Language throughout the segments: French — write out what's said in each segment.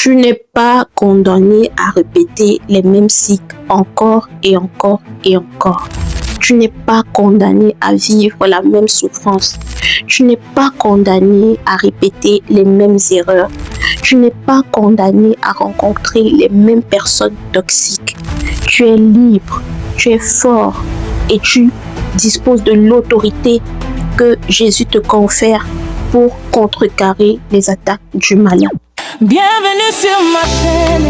Tu n'es pas condamné à répéter les mêmes cycles encore et encore et encore. Tu n'es pas condamné à vivre la même souffrance. Tu n'es pas condamné à répéter les mêmes erreurs. Tu n'es pas condamné à rencontrer les mêmes personnes toxiques. Tu es libre, tu es fort et tu disposes de l'autorité que Jésus te confère pour contrecarrer les attaques du malin. Bienvenue sur ma chaîne,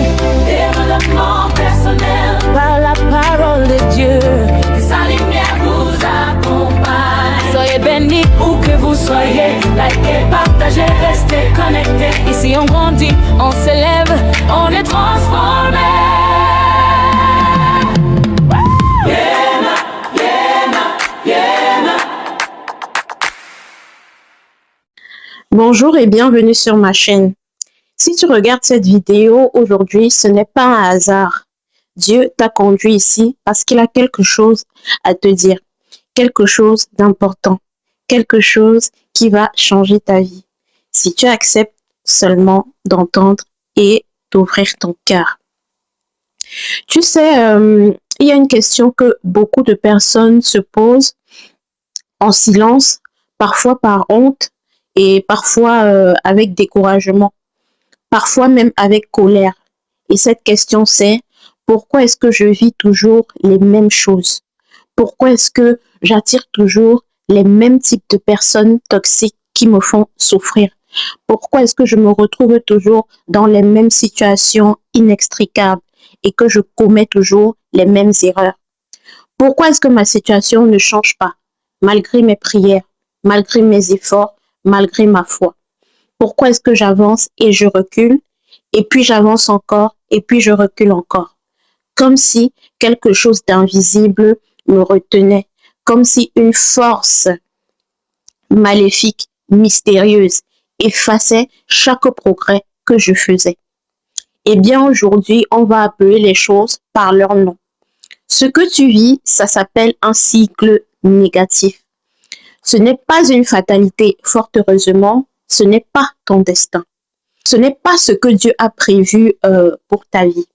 développement personnel par la parole de Dieu. Que sa lumière vous accompagne. Soyez bénis où que vous soyez. Likez, partagez, restez connectés. Ici on grandit, on s'élève, on est transformé. Bonjour et bienvenue sur ma chaîne. Si tu regardes cette vidéo aujourd'hui, ce n'est pas un hasard. Dieu t'a conduit ici parce qu'il a quelque chose à te dire, quelque chose d'important, quelque chose qui va changer ta vie. Si tu acceptes seulement d'entendre et d'ouvrir ton cœur. Tu sais, il y a une question que beaucoup de personnes se posent en silence, parfois par honte et parfois avec découragement. Parfois même avec colère. Et cette question c'est, pourquoi est-ce que je vis toujours les mêmes choses? Pourquoi est-ce que j'attire toujours les mêmes types de personnes toxiques qui me font souffrir? Pourquoi est-ce que je me retrouve toujours dans les mêmes situations inextricables et que je commets toujours les mêmes erreurs? Pourquoi est-ce que ma situation ne change pas, malgré mes prières, malgré mes efforts, malgré ma foi? Pourquoi est-ce que j'avance et je recule, et puis j'avance encore, et puis je recule encore? Comme si quelque chose d'invisible me retenait, comme si une force maléfique, mystérieuse, effaçait chaque progrès que je faisais. Eh bien, aujourd'hui, on va appeler les choses par leur nom. Ce que tu vis, ça s'appelle un cycle négatif. Ce n'est pas une fatalité, fort heureusement. Ce n'est pas ton destin. Ce n'est pas ce que Dieu a prévu pour ta vie.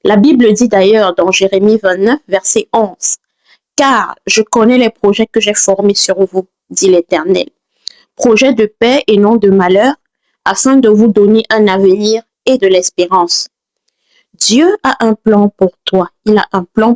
La Bible dit d'ailleurs dans Jérémie 29, verset 11, « Car je connais les projets que j'ai formés sur vous, dit l'Éternel, projets de paix et non de malheur, afin de vous donner un avenir et de l'espérance. » Dieu a un plan pour toi. Il a un plan